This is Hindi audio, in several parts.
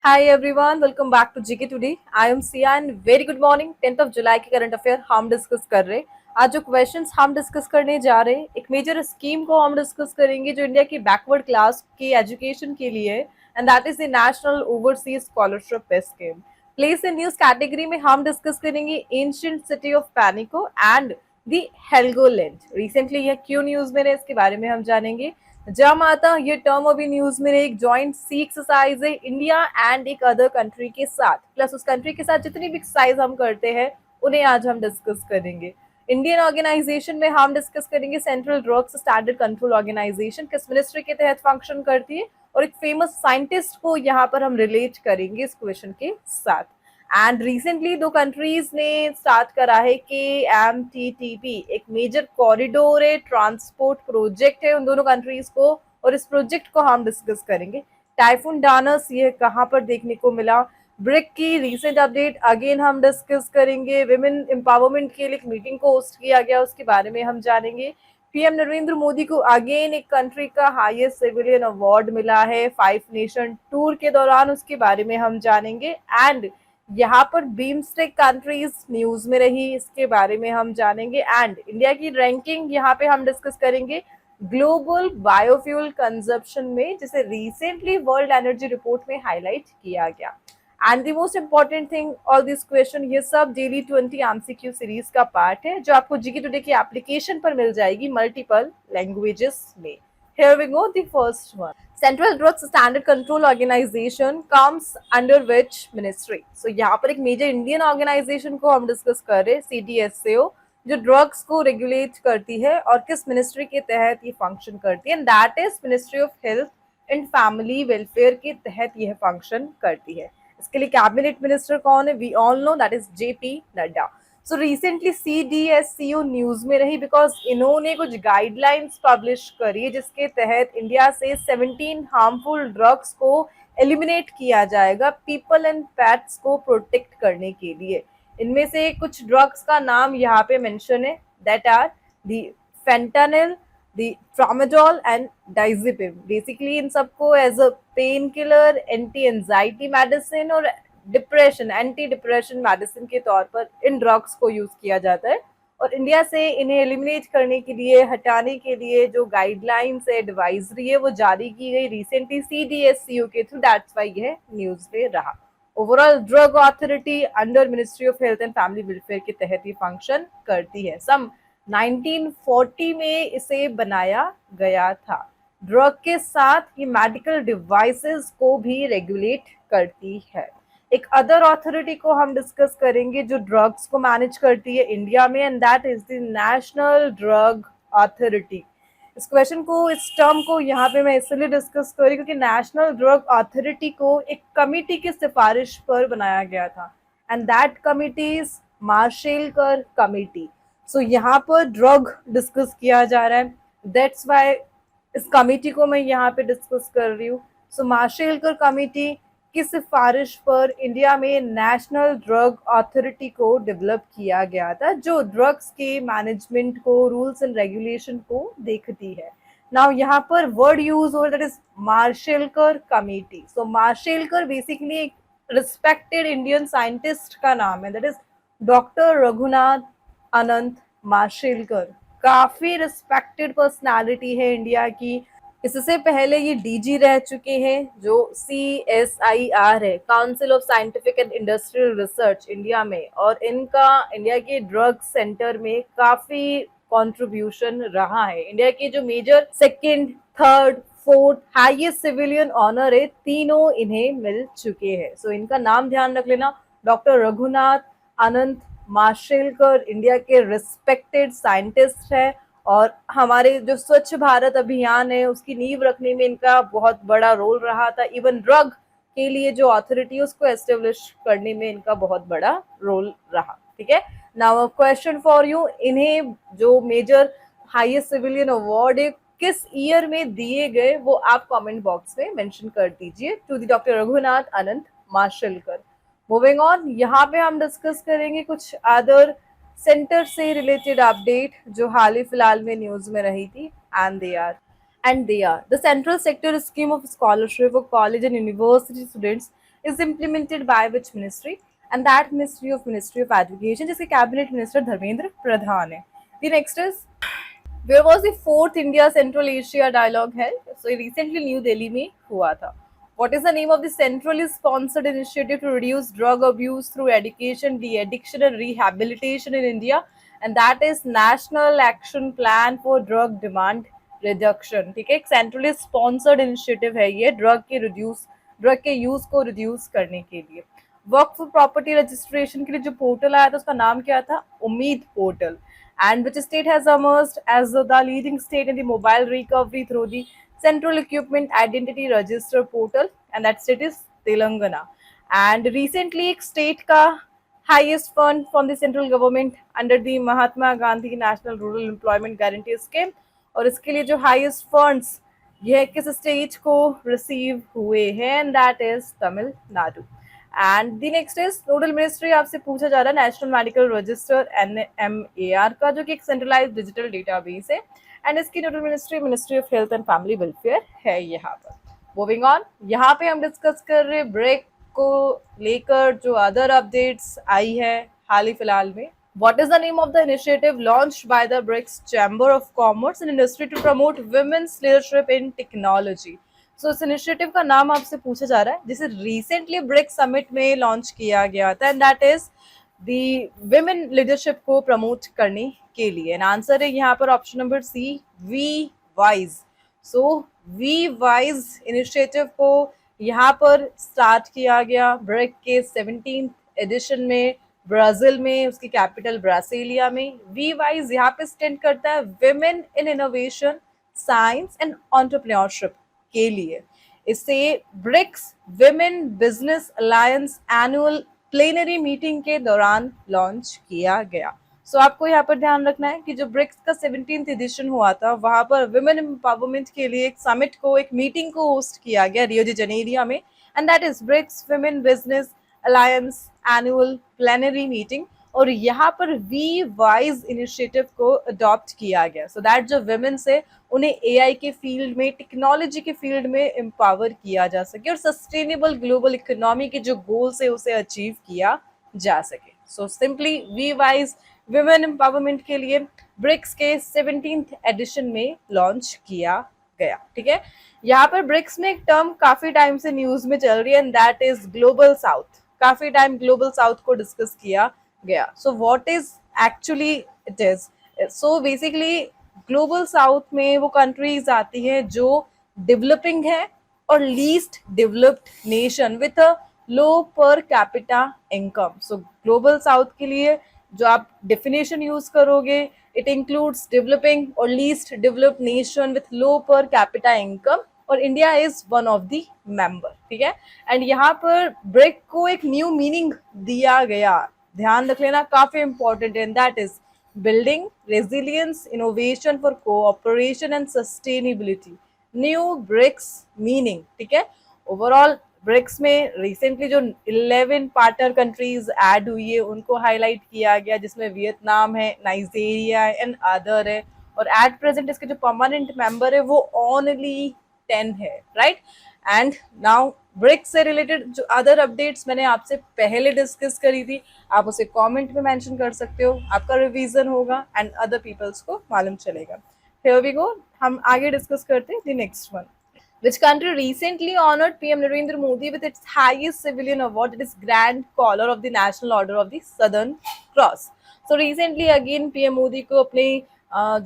Hi everyone, welcome back to GK Today. I am Sia and very good morning. 10th of जुलाई के करंट अफेयर हम डिस्कस कर रहे हैं। आज जो क्वेश्चंस हम डिस्कस करने जा रहे हैं, एक मेजर स्कीम को हम डिस्कस करेंगे जो इंडिया की बैकवर्ड क्लास की एजुकेशन के लिए है, and that is the national overseas scholarship scheme. Place in news category में हम डिस्कस करेंगे ancient city of Panico and the Heligoland. Recently यह क्यों न्यूज में है, इसके बारे में हम जानेंगे। जामाता ये टर्म अभी न्यूज में एक जॉइंट सी एक्सरसाइज है इंडिया एंड एक अदर कंट्री के साथ, प्लस उस कंट्री के साथ जितनी भी एक्सरसाइज हम करते हैं उन्हें आज हम डिस्कस करेंगे। इंडियन ऑर्गेनाइजेशन में हम डिस्कस करेंगे central drugs standard control organisation किस मिनिस्ट्री के तहत फंक्शन करती है, और एक फेमस साइंटिस्ट को यहाँ पर हम रिलेट करेंगे इस क्वेश्चन के साथ। एंड रिसेंटली दो कंट्रीज ने स्टार्ट करा है KMTTP, एक मेजर कॉरिडोर है, ट्रांसपोर्ट प्रोजेक्ट है उन दोनों कंट्रीज को, और इस प्रोजेक्ट को हम डिस्कस करेंगे। टाइफून डानस ये कहाँ पर देखने को मिला, ब्रिक की रिसेंट अपडेट अगेन हम डिस्कस करेंगे। विमेन एम्पावरमेंट के लिए एक मीटिंग को होस्ट किया गया, उसके बारे में हम जानेंगे। पीएम नरेंद्र मोदी को अगेन एक कंट्री का हाईएस्ट सिविलियन अवार्ड मिला है 5 नेशन टूर के दौरान, उसके बारे में हम जानेंगे। एंड यहाँ पर बीमस्टेक कंट्रीज न्यूज में रही, इसके बारे में हम जानेंगे। एंड इंडिया की रैंकिंग यहाँ पे हम डिस्कस करेंगे ग्लोबल बायोफ्यूल कंजप्शन में, जिसे रिसेंटली वर्ल्ड एनर्जी रिपोर्ट में हाईलाइट किया गया। And the most important thing, all this question ये सब डेली 20 MCQ सीरीज का पार्ट है जो आपको जीके टुडे की एप्लीकेशन पर मिल जाएगी मल्टीपल लैंग्वेजेस में। Here we go, the first one. Central Drugs Standard Control Organization comes under which ministry? So यहाँ पर एक मेजर इंडियन ऑर्गेनाइजेशन को हम डिस्कस कर रहे हैं, CDSCO, जो ड्रग्स को रेगुलेट करती है और किस मिनिस्ट्री के तहत ये फंक्शन करती है, and that is ministry of health and family welfare के तहत यह फंक्शन करती है। इसके लिए कैबिनेट मिनिस्टर कौन है, we all know, that is JP Nadda. So recently CDSCO news में रही बिकॉज इन्होंने कुछ गाइडलाइंस पब्लिश करी जिसके तहत इंडिया से 17 हार्मफुल ड्रग्स को एलिमिनेट किया जाएगा पीपल एंड पेट्स को प्रोटेक्ट करने के लिए। इनमें से कुछ ड्रग्स का नाम यहाँ पे मेंशन है, that are the fentanyl, the tramadol and diazepam. Basically इन सबको as a pain killer, anti anxiety medicine और डिप्रेशन, एंटी डिप्रेशन मेडिसिन के तौर पर इन ड्रग्स को यूज किया जाता है। और इंडिया से इन्हें एलिमिनेट करने के लिए, हटाने के लिए जो गाइडलाइंस है, एडवाइजरी है, वो जारी की गई रिसेंटली CDSCO के थ्रू, दैट्स व्हाई यह न्यूज में रहा। Overall drug authority under ministry of health and family welfare के तहत ये फंक्शन करती है। सम 1940 में इसे बनाया गया था। ड्रग के साथ ये मेडिकल डिवाइसेस को भी रेगुलेट करती है। एक अदर अथॉरिटी को हम डिस्कस करेंगे जो ड्रग्स को मैनेज करती है इंडिया में, and that is the national drug authority. इस क्वेश्चन को, इस टर्म को यहाँ पे मैं इसलिए डिस्कस कर रही हूँ क्योंकि नेशनल ड्रग अथॉरिटी को एक कमिटी की सिफारिश पर बनाया गया था, and that committee is Mashelkar committee. So यहाँ पर ड्रग डिस्कस किया जा रहा है, दैट्स वाई इस कमिटी को मैं यहाँ पे डिस्कस कर रही हूँ। सो मार्शेलकर कमिटी की सिफारिश पर इंडिया में नेशनल ड्रग अथॉरिटी को डेवलप किया गया था, जो ड्रग्स के मैनेजमेंट को, रूल्स एंड रेगुलेशन को देखती है। नाउ यहाँ पर वर्ड यूज हो, that is Mashelkar committee. So Mashelkar basically एक रिस्पेक्टेड इंडियन साइंटिस्ट का नाम है, that is doctor Raghunath Anant Mashelkar. काफी रिस्पेक्टेड पर्सनालिटी है इंडिया की। इससे पहले ये DG रह चुके हैं, जो CSIR है, council of scientific and industrial research India में, और इनका इंडिया के ड्रग सेंटर में काफी कंट्रीब्यूशन रहा है। इंडिया के जो major second, third, fourth highest civilian honour है, तीनों इन्हें मिल चुके हैं। सो इनका नाम ध्यान रख लेना, डॉक्टर रघुनाथ अनंत मार्शेलकर इंडिया के रिस्पेक्टेड साइंटिस्ट है, और हमारे जो स्वच्छ भारत अभियान है उसकी नींव रखने में इनका बहुत बड़ा रोल रहा था। इवन ड्रग के लिए जो अथॉरिटी है उसको एस्टेब्लिश करने में इनका बहुत बड़ा रोल रहा। ठीक है, नाउ क्वेश्चन फॉर यू, इन्हें जो मेजर हाईएस्ट सिविलियन अवार्ड है किस ईयर में दिए गए, वो आप कमेंट बॉक्स में मेंशन कर दीजिए to the doctor Raghunath Anant Mashelkar. Moving on, यहाँ पे हम डिस्कस करेंगे कुछ अदर सेंटर से रिलेटेड अपडेट जो हाल ही फिलहाल में न्यूज में रही थी, and they are the central sector scheme of scholarship for college and university students is implemented by which ministry, and that ministry of education, जिसके कैबिनेट मिनिस्टर धर्मेंद्र प्रधान है। The next is Where was the fourth India Central Asia dialogue held? So recently new Delhi में हुआ था. What is the name of the centrally sponsored initiative to reduce drug abuse through education, de-addiction and rehabilitation in India? And that is National Action Plan for Drug Demand Reduction. ठीक है, एक सेंट्रली स्पॉन्सर्ड इनिशिएटिव है ये ड्रग के यूज को रिड्यूस करने के लिए. वक्फ प्रॉपर्टी रजिस्ट्रेशन के लिए जो पोर्टल आया था उसका नाम क्या था? उम्मीद portal. And which state has emerged as the leading state in the mobile recovery through the Central Equipment Identity Register portal, and that state is Telangana. And recently एक state का highest fund from the central government under the Mahatma Gandhi National Rural Employment Guarantee Scheme, और इसके लिए जो highest funds यह किस स्टेट को रिसीव हुए हैं, and that is Tamil Nadu. And the next is nodal ministry आपसे पूछा जा रहा है नेशनल मेडिकल रजिस्टर NMAR का, जो कि एक सेंट्रलाइज्ड डिजिटल डेटाबेस है, एंड इसकी nodal ministry of health and family welfare है यहाँ पर. मूविंग ऑन, यहाँ पे हम डिस्कस कर रहे ब्रेक को लेकर जो अदर अपडेट्स आई है हाल ही फिलहाल में. What is the name of the initiative launched by the BRICS Chamber of Commerce and Industry to promote women's leadership in technology? So इस इनिशिएटिव का नाम आपसे पूछा जा रहा है जिसे रिसेंटली ब्रिक्स समिट में लॉन्च किया गया था, and that is the women leadership को प्रमोट करने के लिए. एंड आंसर है यहाँ पर option number C, we wise. So we wise initiative को यहाँ पर स्टार्ट किया गया ब्रिक के 17th एडिशन में ब्राजील में, उसकी कैपिटल ब्रासिलिया में. वी वाइज यहाँ पे स्टैंड करता है women in innovation, science and entrepreneurship के लिए. इसे BRICS women business alliance annual plenary meeting के दौरान लॉन्च किया गया. सो आपको यहाँ पर ध्यान रखना है कि जो ब्रिक्स का 17th एडिशन हुआ था वहां पर विमेन एम्पावरमेंट के लिए एक समिट को, एक मीटिंग को होस्ट किया गया रियो डी जनेरिया में, and that is BRICS women business alliance annual plenary meeting. और यहाँ पर वी वाइज इनिशिएटिव को अडॉप्ट किया गया सो दैट जो विमेन्स है उन्हें एआई के फील्ड में, टेक्नोलॉजी के फील्ड में एम्पावर किया जा सके और सस्टेनेबल ग्लोबल इकोनॉमी के जो गोल्स है उसे अचीव किया जा सके. So simply we wise women empowerment के लिए ब्रिक्स के 17th एडिशन में लॉन्च किया गया. ठीक है, यहाँ पर ब्रिक्स में एक टर्म काफी टाइम से न्यूज में चल रही है, and that is global south. काफी टाइम ग्लोबल साउथ को डिस्कस किया गया. So what is actually it is? So basically global south में वो कंट्रीज आती हैं जो डेवलपिंग है और least developed nation with a low per capita income. So global south के लिए जो आप डेफिनेशन यूज करोगे, इट इंक्लूड्स डेवलपिंग और least developed nation with low per capita income, और India is one of the member. ठीक है, एंड यहाँ पर ब्रिक को एक न्यू मीनिंग दिया गया, ध्यान रख लेना, काफी इंपॉर्टेंट है, that is building resilience innovation for cooperation and sustainability. New BRICS meaning. ठीक है, ओवरऑल ब्रिक्स में रिसेंटली जो 11 पार्टनर कंट्रीज ऐड हुई है उनको हाईलाइट किया गया, जिसमें वियतनाम है, नाइजीरिया एंड अदर है, और एट प्रेजेंट इसके जो परमानेंट मेंबर है वो ओनली 10 है. राइट, एंड नाउ ब्रिक्स से रिलेटेड जो अदर अपडेट्स मैंने आपसे पहले डिस्कस करी थी, आप उसे कमेंट में मेंशन कर सकते हो, आपका रिवीजन होगा एंड अदर पीपल्स को मालूम चलेगा. हियर वी गो, हम आगे डिस्कस करते हैं the next one. Which country recently honored PM Narendra Modi with its highest civilian award, that is Grand Collar of the National Order of the Southern Cross. So recently again PM Modi को अपने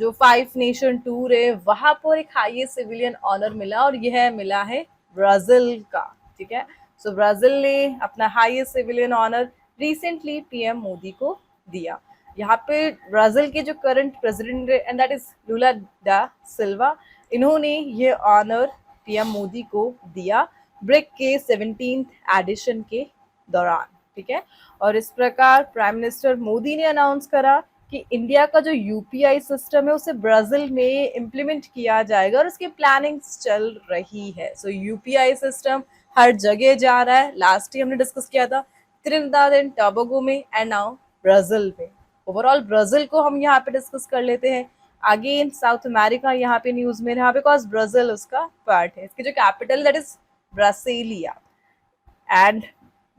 जो 5 नेशन टूर है वहां पर एक हाईएस्ट सिविलियन ऑनर मिला, और यह मिला है ब्राजील का. ठीक है, सो ब्राजील ने अपना highest civilian honour recently PM Modi को दिया. यहाँ पे ब्राजील के जो करंट प्रेसिडेंट है and that is Lula da Silva, इन्होंने ये ऑनर पीएम मोदी को दिया ब्रिक के 17th एडिशन के दौरान. ठीक है, और इस प्रकार प्राइम मिनिस्टर मोदी ने अनाउंस करा कि इंडिया का जो यूपीआई सिस्टम है उसे ब्राजील में इम्प्लीमेंट किया जाएगा, और इसकी प्लानिंग्स चल रही है. सो यूपीआई सिस्टम हर जगह जा रहा है. लास्ट ही हमने डिस्कस किया था त्रिनिदाद एंड टोबैगो में, एंड नाउ ब्राजील में. ओवरऑल ब्राजील को हम यहाँ पे डिस्कस कर लेते हैं. अगेन साउथ अमेरिका यहाँ पे न्यूज में रहा बिकॉज ब्राजील उसका पार्ट है. इसकी जो capital that is Brasilia, and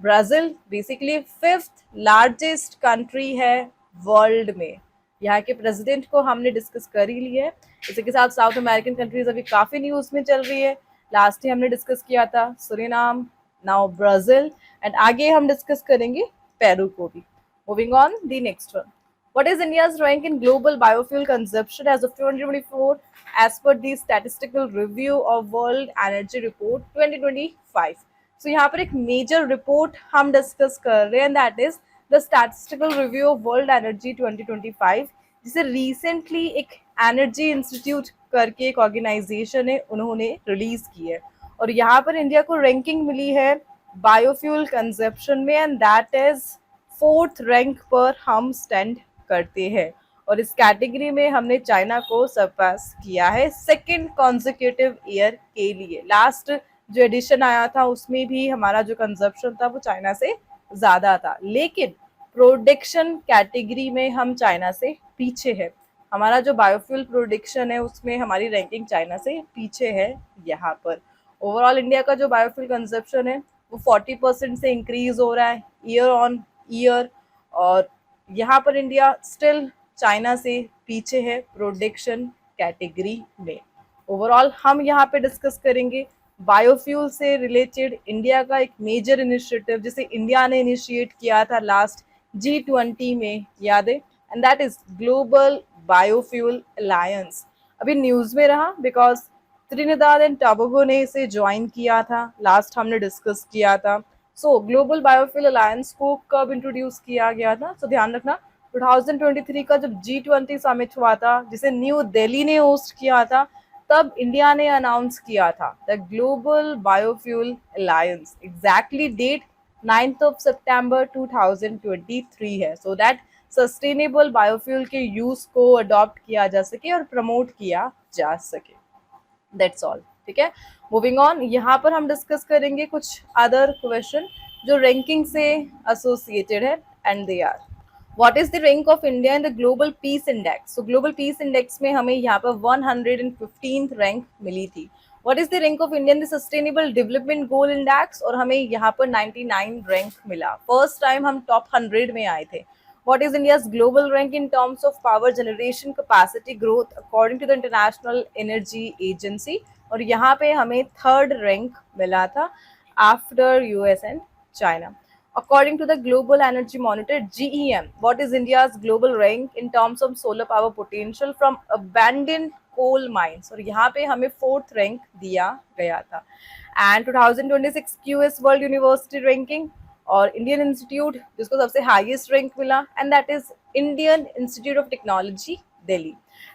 Brazil basically fifth largest country है वर्ल्ड में। यहाँ के प्रेसिडेंट को हमने डिस्कस कर ही लिया है। इसी के साथ साउथ अमेरिकन कंट्रीज अभी काफी न्यूज में चल रही है। लास्ट ही हमने डिस्कस किया था सुरिनाम, नाउ ब्राजील, एंड आगे हम डिस्कस करेंगे पेरू को भी। Moving on the next one, what is India's rank in global biofuel consumption as of 2024 as per the Statistical Review of World Energy Report 2025? So यहाँ पर एक मेजर रिपोर्ट हम डिस्कस कर रहे हैं, that is the statistical review of world energy 2025, जिसे रिसेंटली एक एनर्जी इंस्टीट्यूट करके एक ऑर्गेनाइजेशन है उन्होंने रिलीज की है। और यहाँ पर इंडिया को रैंकिंग मिली है बायोफ्यूल कंजप्शन में, and that is fourth rank पर हम स्टैंड करते हैं। और इस कैटेगरी में हमने चाइना को सरपास किया है सेकेंड कॉन्जिक्यूटिव ईयर के लिए। लास्ट जो एडिशन आया था उसमें भी हमारा जो कंजप्शन था वो चाइना से ज़्यादा था, लेकिन प्रोडक्शन कैटेगरी में हम चाइना से पीछे है। हमारा जो बायोफ्यूल प्रोडक्शन है उसमें हमारी रैंकिंग चाइना से पीछे है। यहाँ पर ओवरऑल इंडिया का जो बायोफ्यूल कंजप्शन है वो 40% से इंक्रीज हो रहा है ईयर ऑन ईयर, और यहाँ पर इंडिया स्टिल चाइना से पीछे है प्रोडक्शन कैटेगरी में। ओवरऑल हम यहाँ पे डिस्कस करेंगे बायोफ्यूल से रिलेटेड इंडिया का एक मेजर इनिशिएटिव जिसे इंडिया ने इनिशिएट किया था लास्ट G20 में, याद है, and that is global biofuel alliance. अभी न्यूज में रहा बिकॉज त्रिनिदाद एंड टोबैगो ने इसे ज्वाइन किया था, लास्ट हमने डिस्कस किया था। सो ग्लोबल बायोफ्यूल अलायंस को कब इंट्रोड्यूस किया गया था? सो ध्यान रखना 2023 का जब G20 समिट हुआ था जिसे न्यू दिल्ली ने होस्ट किया था, तब इंडिया ने अनाउंस किया था the global biofuel alliance. Exactly date 9th of September 2023 है, सो दैट सस्टेनेबल बायोफ्यूल के यूज को अडॉप्ट किया जा सके और प्रमोट किया जा सके। दैट्स ऑल, ठीक है। मूविंग ऑन, यहाँ पर हम डिस्कस करेंगे कुछ अदर क्वेश्चन जो रैंकिंग से एसोसिएटेड है, and they are what is the rank of India in the global peace index. So global peace index में हमें यहाँ पर 115th रैंक मिली थी। What is the rank of India in the sustainable development goal index, और हमें यहाँ पर 99 रैंक मिला। फर्स्ट टाइम हम टॉप 100 में आए थे। What is India's global rank in terms of power generation capacity growth according to the International Energy Agency? और यहाँ पे हमें थर्ड रैंक मिला था after US and China. According to the Global Energy Monitor (GEM), what is India's global rank in terms of solar power potential from abandoned coal mines? और यहाँ पे हमें फोर्थ रैंक दिया गया था। And 2026 QS world university ranking और इंडियन इंस्टीट्यूट जिसको सबसे हाईएस्ट रैंक मिला, and that is Indian institute of technology Delhi.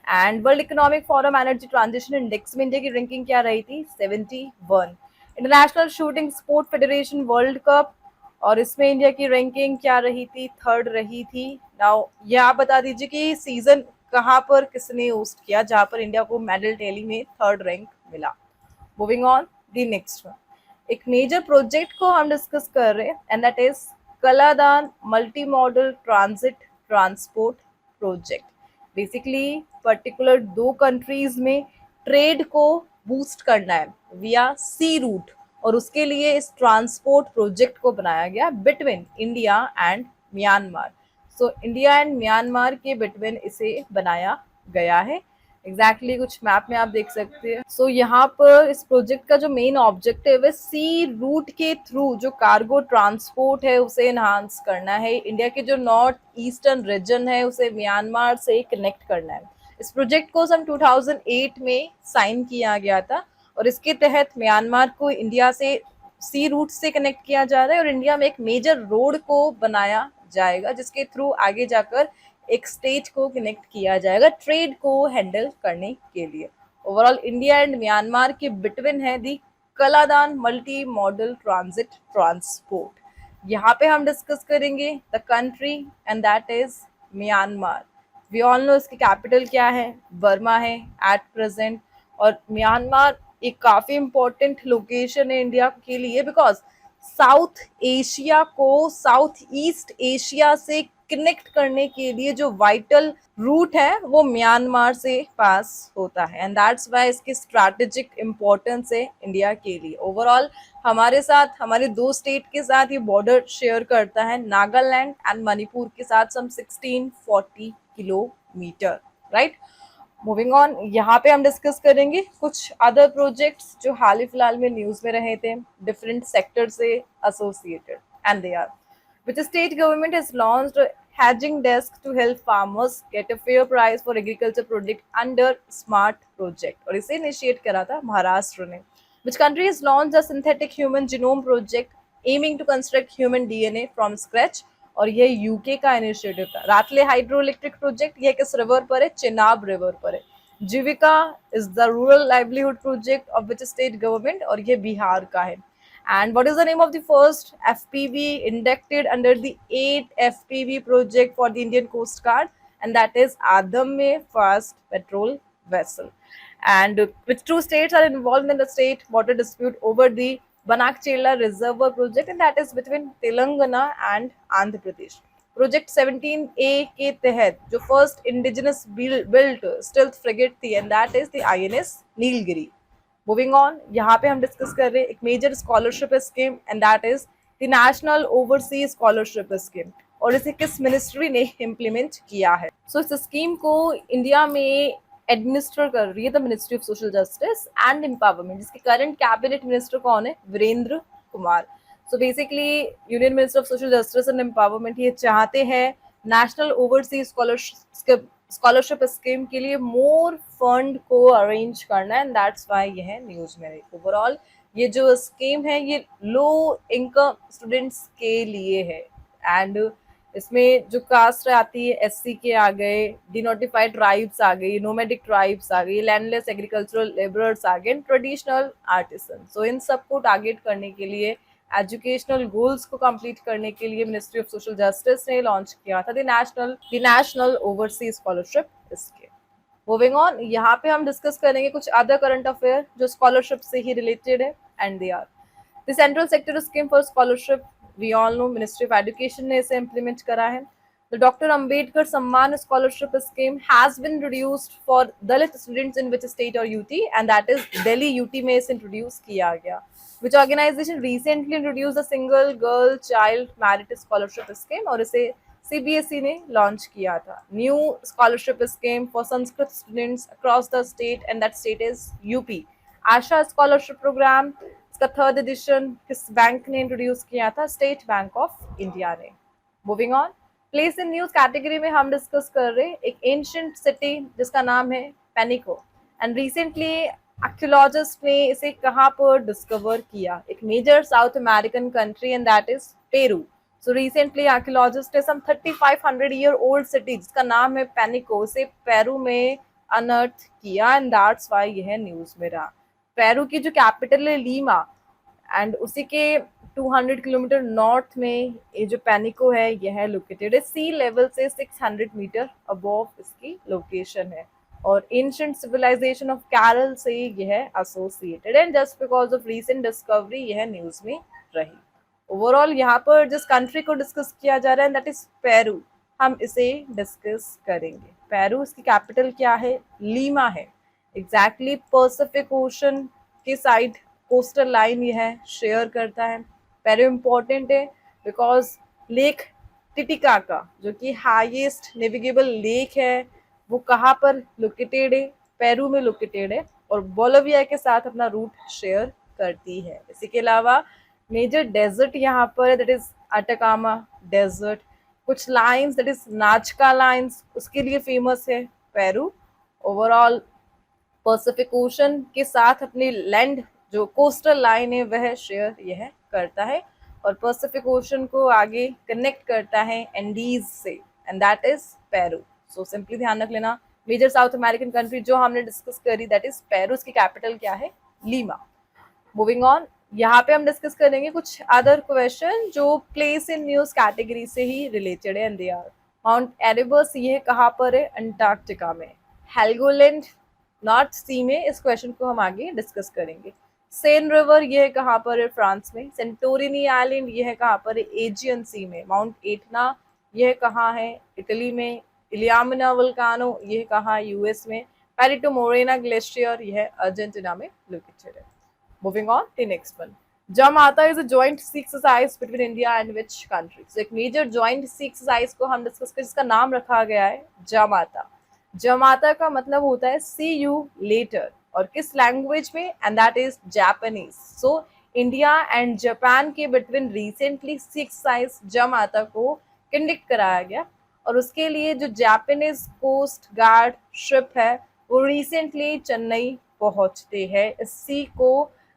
And world economic forum energy transition index में इंडिया की रैंकिंग क्या रही थी? 71। International shooting sport federation world cup, और इसमें इंडिया की रैंकिंग क्या रही थी? थर्ड रही थी। नाउ ये आप बता दीजिए कि सीजन कहाँ पर किसने होस्ट किया जहाँ पर इंडिया को मेडल टैली में थर्ड रैंक मिला। Moving on the next one, एक मेजर प्रोजेक्ट को हम डिस्कस कर रहे हैं, and that is Kaladan multi modal transit transport project. Basically particular दो कंट्रीज में ट्रेड को बूस्ट करना है विया सी रूट, और उसके लिए इस ट्रांसपोर्ट प्रोजेक्ट को बनाया गया between India and Myanmar. So India and Myanmar के बिटवीन इसे बनाया गया है। एग्जैक्टली कुछ मैप में आप देख सकते हैं। सो यहाँ पर इस प्रोजेक्ट का जो मेन ऑब्जेक्टिव है सी रूट के थ्रू जो कार्गो ट्रांसपोर्ट है उसे इन्हांस करना है। इंडिया के जो नॉर्थ ईस्टर्न रीजन है उसे म्यांमार से कनेक्ट करना है। इस प्रोजेक्ट को सन 2008 में साइन किया गया था, और इसके तहत म्यांमार को इंडिया से सी रूट से कनेक्ट किया जा रहा है, और इंडिया में एक मेजर रोड को बनाया जाएगा जिसके थ्रू आगे जाकर एक स्टेट को कनेक्ट किया जाएगा ट्रेड को हैंडल करने के लिए। ओवरऑल इंडिया एंड म्यांमार के बिटवीन है the Kaladan multi modal transit transport. यहाँ पे हम डिस्कस करेंगे the country, and that is Myanmar. We all know इसकी कैपिटल क्या है? बर्मा है एट प्रेजेंट। और म्यांमार एक काफ़ी इम्पोर्टेंट लोकेशन है इंडिया के लिए बिकॉज साउथ एशिया को साउथ ईस्ट एशिया से कनेक्ट करने के लिए जो वाइटल रूट है वो म्यांमार से पास होता है, एंड दैट्स वाई इसकी स्ट्रैटेजिक इंपॉर्टेंस है इंडिया के लिए। ओवरऑल हमारे साथ, हमारे दो स्टेट के साथ ये बॉर्डर शेयर करता है, नागालैंड एंड मणिपुर के साथ सम 1640 किलोमीटर, राइट। मूविंग ऑन, यहाँ पे हम डिस्कस करेंगे कुछ अदर प्रोजेक्ट्स जो हाल ही फिलहाल में न्यूज में रहे थे, डिफरेंट सेक्टर से associated, and they are which state government has launched a hedging desk to help farmers get a fair price for agriculture product under smart project, और इसे इनिशिएट करा था महाराष्ट्र ने। which country has launched a synthetic human genome project aiming to construct human DNA from scratch, और ये यूके का इनिशिएटिव था। रातले हाइड्रो इलेक्ट्रिक प्रोजेक्ट, ये किस रिवर पर है? चेनाब रिवर पर है। Jeevika is the rural livelihood project of which state government, और ये बिहार का है। And what is the name of the first FPV inducted under the 8 FPV project for the Indian Coast Guard? And that is Adame Fast Patrol Vessel. And which two states are involved in the state water dispute over the Banakchela Reservoir project? And that is between Telangana and Andhra Pradesh. Project 17A के तहत जो first indigenous built stealth frigate थी, and that is the INS Nilgiri. Moving on, यहाँ पे हम डिस्कस कर रहे हैं एक major scholarship scheme, and that is the national overseas scholarship scheme, और इसे किस मिनिस्ट्री ने इम्प्लीमेंट किया है? सो इस स्कीम को इंडिया में एडमिनिस्टर कर रही है the ministry of social justice and empowerment, जिसके करंट कैबिनेट मिनिस्टर कौन है? Virendra Kumar. So basically union minister of social justice and empowerment ये चाहते हैं नेशनल ओवरसीज स्कॉलरशिप स्कीम के लिए मोर फंड को अरेंज करना, एंड दैट्स वाई यह न्यूज में रही। ओवरऑल ये जो स्कीम है ये लो इनकम स्टूडेंट्स के लिए है, एंड इसमें जो कास्ट आती है SC के आ गए, डिनोटिफाइड ट्राइब्स आ गई, नोमैडिक ट्राइब्स आ गई, लैंडलेस एग्रीकल्चरल लेबरर्स आ गए, ट्रेडिशनल आर्टिसन। सो इन सबको टारगेट करने के लिए, एजुकेशनल गोल्स को कंप्लीट करने के लिए मिनिस्ट्री ऑफ सोशल जस्टिस ने लॉन्च किया था the national overseas scholarship scheme. Moving on, यहाँ पे हम डिस्कस करेंगे कुछ अदर करंट अफेयर जो स्कॉलरशिप से ही रिलेटेड है, and they are the central sector scheme for scholarship. We all know ministry of education ने इसे इम्प्लीमेंट करा है। The Dr. Ambedkar Samman Scholarship Scheme has been introduced for Dalit students in which state or UT, and that is Delhi UT में इसे introduce किया गया। Which organization recently introduced a single girl child merit scholarship scheme, और इसे CBSE ने लॉन्च किया था। New scholarship scheme for Sanskrit students across the state, and that state is UP। Asha scholarship programme, इसका थर्ड एडिशन किस बैंक ने इंट्रोड्यूस किया था? स्टेट बैंक ऑफ इंडिया ने। Moving on, place in news category में हम डिस्कस कर रहे हैं एक एंशिएंट सिटी जिसका नाम है पेनिको, एंड रिसेंटली आर्कियोलॉजिस्ट ने इसे कहाँ पर डिस्कवर किया? एक major south American country, and that is Peru. So recently archaeologist ने सम 3500 ईयर ओल्ड सिटी जिसका नाम है पेनिको, इसे पेरू में अनर्थ किया, एंड दैट्स व्हाई यह न्यूज में रहा। पेरू की जो कैपिटल है लीमा, एंड उसी के 200 किलोमीटर नॉर्थ में ये जो पेनिको है यह लोकेटेड है। सी लेवल से 600 मीटर अबव इसकी लोकेशन है, और एंशिएंट सिविलाइजेशन ऑफ केरल से यह एसोसिएटेड है, just because of recent discovery यह न्यूज में रही। ओवरऑल यहाँ पर जिस कंट्री को डिस्कस किया जा रहा है दैट इज पेरू, हम इसे डिस्कस करेंगे। पेरू, इसकी कैपिटल क्या है? लीमा है। एग्जैक्टली पैसिफिक ओशन के साइड कोस्टल लाइन यह शेयर करता है। पेरू इम्पोर्टेंट है बिकॉज लेक टिटिकाका जो कि हाईएस्ट नेविगेबल लेक है वो कहाँ पर लोकेटेड है? पेरू में लोकेटेड है, और बोलिविया के साथ अपना रूट शेयर करती है। इसी के अलावा मेजर डेजर्ट यहाँ पर है, दैट इज अटाकामा डेजर्ट। कुछ लाइंस दैट इज नाजका लाइंस, उसके लिए फेमस है पेरू। ओवरऑल पैसिफिक ओशन के साथ अपनी लैंड जो कोस्टल लाइन है वह शेयर यह करता है, और पैसिफिक ओशन को आगे कनेक्ट करता है एंडीज से, and that is Peru. So simply ध्यान रख लेना, मेजर साउथ अमेरिकन कंट्री जो हमने डिस्कस करी दैट इज पेरू, उसकी कैपिटल क्या है? लीमा। मूविंग ऑन, यहाँ पे हम डिस्कस करेंगे कुछ अदर क्वेश्चन जो प्लेस इन न्यूज कैटेगरी से ही रिलेटेड है, and they are mount Erebus, ये कहाँ पर है? अंटार्कटिका में। हेल्गोलैंड नॉर्थ सी में, इस क्वेश्चन को हम आगे डिस्कस करेंगे। सेन रिवर यह कहाँ पर है? फ्रांस में। सेंटोरिनी आइलैंड यह कहाँ पर है? एजियन सी में। माउंट एटना यह कहाँ है? इटली में। इलियामिना वोल्केनो, यह कहाँ है? यूएस में। पेरिटो मोरेना ग्लेशियर, यह अर्जेंटीना में लोकेटेड है। Moving on to next one. Jamata is a joint sea exercise between India and which country? एक मेजर जॉइंट सी एक्सरसाइज को हम डिस्कस कर, जिसका नाम रखा गया है जामाता। जामाता का मतलब होता है सी यू लेटर, और किस लैंग्वेज में? And that is Japanese. So India and Japan के बिटवीन रिसेंटली सी एक्सरसाइज जामाता को कंडक्ट कराया गया, और उसके लिए जो जापानीज कोस्ट गार्ड शिप है वो रिसेंटली चेन्नई पहुंचते हैं इस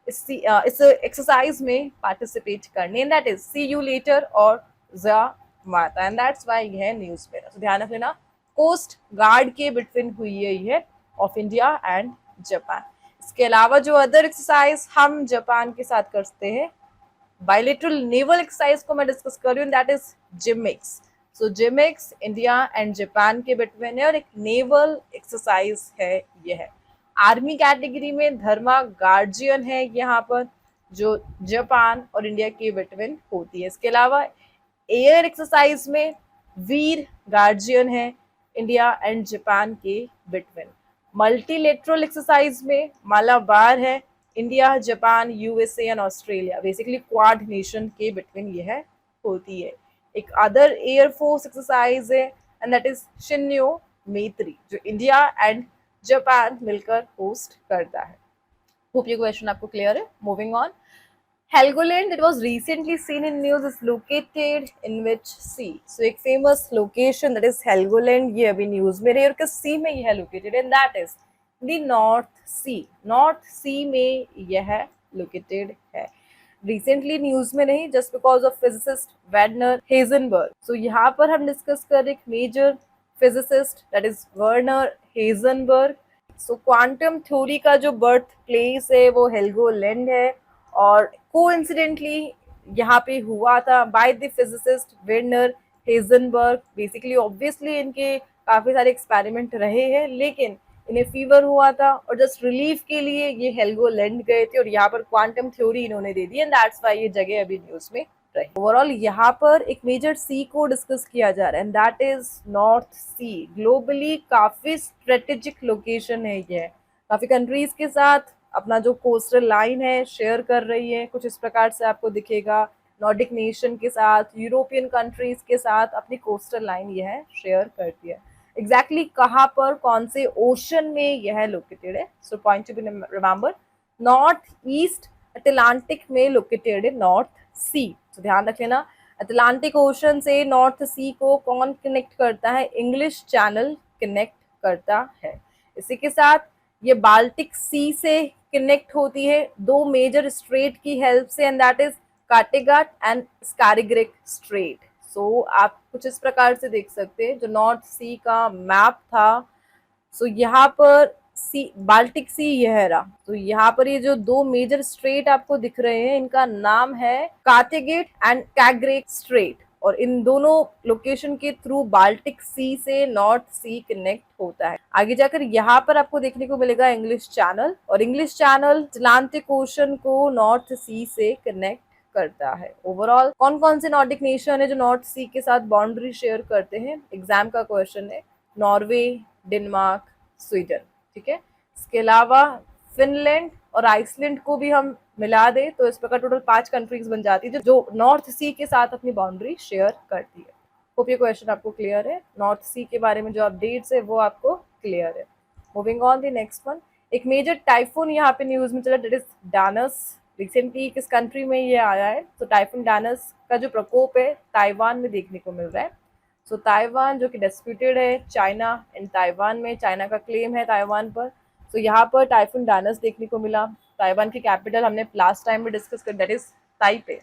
एक्सरसाइज में पार्टिसिपेट करने, and that is see you later और जामाता, एंड दैट्स व्हाई यह न्यूज में। तो ध्यान रख लेना, कोस्ट गार्ड के बिटवीन हुई है यह, ऑफ इंडिया एंड जापान। इसके अलावा जो अदर एक्सरसाइज हम जापान के साथ करते हैं, बायलेटरल नेवल एक्सरसाइज को मैं डिस्कस कर रही हूँ, that is JIMEX. So JIMEX India and Japan के बिटवीन है, और एक नेवल एक्सरसाइज है यह। आर्मी कैटेगरी में धर्मा गार्जियन है यहाँ पर, जो जापान और इंडिया के बिटवीन होती है। इसके अलावा एयर एक्सरसाइज में वीर गार्जियन है, इंडिया एंड जापान के बिटवीन। मल्टीलेटरल एक्सरसाइज में मालाबार है, India, Japan, USA and Australia, basically quad nation के बिटवीन यह होती है। एक अदर एयरफोर्स एक्सरसाइज है, एंड दैट इज शिन्यो मेत्री, जो इंडिया एंड जापान मिलकर होस्ट करता है। होप ये क्वेश्चन आपको क्लियर है। Moving on, Helgoland that was recently seen in news is located in which sea? So एक famous location that is Helgoland, ये अभी news में रही, और किस sea में यह located, and that is the North Sea. North Sea में यह located है। Recently news में नहीं, just because of physicist Werner Heisenberg. So यहाँ पर हम discuss कर रहे एक major physicist that is Werner Heisenberg. So quantum theory का जो birth place है वो हेल्गोलैंड है, और कोइंसिडेंटली यहाँ पे हुआ था by the physicist Werner Heisenberg. Basically obviously इनके काफी सारे एक्सपेरिमेंट रहे हैं, लेकिन इन्हें फीवर हुआ था और जस्ट रिलीफ के लिए ये हेल्गोलैंड गए थे, और यहाँ पर क्वांटम थ्योरी इन्होंने दे दी, एंड दैट्स व्हाई ये जगह अभी न्यूज में रही। ओवरऑल यहाँ पर एक मेजर सी को डिस्कस किया जा रहा है, and that is north sea. Globally काफी स्ट्रेटेजिक लोकेशन है ये, काफी कंट्रीज के साथ अपना जो कोस्टल लाइन है शेयर कर रही है। कुछ इस प्रकार से आपको दिखेगा, नॉर्डिक नेशन के साथ, यूरोपियन कंट्रीज के साथ अपनी कोस्टल लाइन यह शेयर करती है। एग्जैक्टली कहाँ पर, कौन से ओशन में यह लोकेटेड है? So point to be remember, north east Atlantic में लोकेटेड है नॉर्थ सी। तो ध्यान रख लेना, अटलांटिक ओशन से नॉर्थ सी को कौन कनेक्ट करता है? इंग्लिश चैनल कनेक्ट करता है। इसी के साथ ये बाल्टिक सी से कनेक्ट होती है दो मेजर स्ट्रेट की हेल्प से, and that is Kattegat and Skagerrak strait. So आप कुछ इस प्रकार से देख सकते हैं, जो नॉर्थ सी का मैप था। सो यहाँ पर सी, बाल्टिक सी यह रहा। तो यहाँ पर ये जो दो मेजर स्ट्रेट आपको दिख रहे हैं, इनका नाम है काटेगेट एंड कैग्रेक स्ट्रेट, और इन दोनों लोकेशन के थ्रू बाल्टिक सी से नॉर्थ सी कनेक्ट होता है। आगे जाकर यहाँ पर आपको देखने को मिलेगा इंग्लिश चैनल, और इंग्लिश चैनल अटलांटिक ओशन को नॉर्थ सी से कनेक्ट करता है। ओवरऑल कौन कौन से नॉर्डिक नेशन है जो नॉर्थ सी के साथ बाउंड्री शेयर करते हैं? एग्जाम का क्वेश्चन है। नॉर्वे, डेनमार्क, स्वीडन, ठीक है। इसके अलावा फिनलैंड और आइसलैंड को भी हम मिला दे तो इस प्रकार टोटल 5 कंट्रीज बन जाती है जो नॉर्थ सी के साथ अपनी बाउंड्री शेयर करती है। होप ये क्वेश्चन आपको क्लियर है। नॉर्थ सी के बारे में जो अपडेट्स है वो आपको क्लियर है। Moving on the next one, एक मेजर टाइफून यहाँ पे न्यूज में चला, दैट इज डानस। रिसेंटली किस कंट्री में ये आया है? तो टाइफून डानस का जो प्रकोप है ताइवान में देखने को मिल रहा है। सो ताइवान जो कि डिस्प्यूटेड है चाइना एंड ताइवान में, चाइना का क्लेम है ताइवान पर। तो यहाँ पर टाइफून डानस देखने को मिला। ताइवान की कैपिटल हमने लास्ट टाइम में डिस्कस कर, that is Taipei,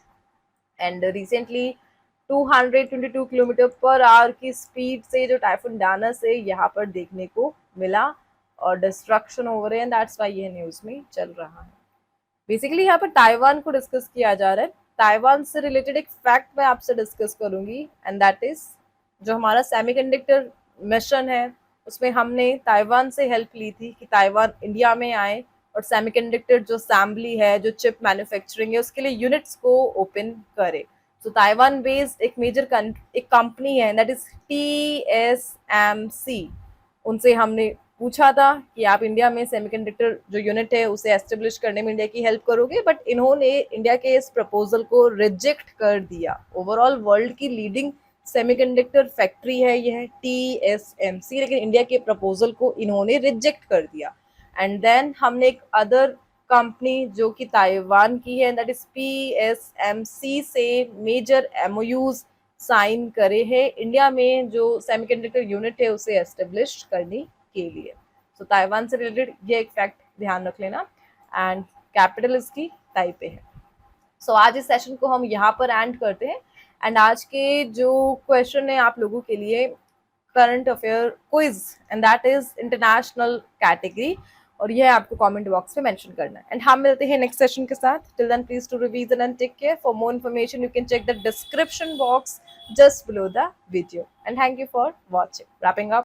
and recently 222 kilometre per hour की स्पीड से जो टाइफून डानस है यहाँ पर देखने को मिला, और डिस्ट्रक्शन हो रहे हैं, दैट्स व्हाई ये न्यूज में चल रहा है। बेसिकली यहाँ पर ताइवान को डिस्कस किया जा रहा है। ताइवान से रिलेटेड एक फैक्ट मैं आपसे डिस्कस करूंगी, एंड दैट इज जो हमारा सेमीकंडक्टर मिशन है उसमें हमने ताइवान से हेल्प ली थी कि ताइवान इंडिया में आए और सेमीकंडक्टर जो असेंबली है, जो चिप मैन्युफैक्चरिंग है, उसके लिए यूनिट्स को ओपन करे। सो ताइवान बेस्ड एक मेजर एक कंपनी है दैट इज TSMC, उनसे हमने पूछा था कि आप इंडिया में सेमीकंडक्टर जो यूनिट है उसे एस्टेब्लिश करने में इंडिया की हेल्प करोगे, बट इन्होंने इंडिया के इस प्रपोजल को रिजेक्ट कर दिया। ओवरऑल वर्ल्ड की लीडिंग सेमीकंडक्टर फैक्ट्री है यह TSMC, लेकिन इंडिया के प्रपोजल को इन्होंने रिजेक्ट कर दिया। एंड देन हमने एक अदर कंपनी जो कि ताइवान की है दैट इज PSMC से मेजर MOUs साइन करे हैं इंडिया में जो सेमीकंडक्टर यूनिट है उसे एस्टेब्लिश करने के लिए। सो ताइवान से रिलेटेड ये एक फैक्ट ध्यान रख लेना। एंड कैपिटल इसकी ताइपे है। सो आज इस सेशन को हम यहाँ पर एंड करते हैं। एंड आज के जो क्वेश्चन है आप लोगों के लिए current affair quiz and that is international category, और यह आपको कमेंट बॉक्स में मेंशन करना है। एंड हम मिलते हैं नेक्स्ट सेशन के साथ। Till then please to revision and take care. For more information you can check the description box just below the video, and thank you for watching. Wrapping up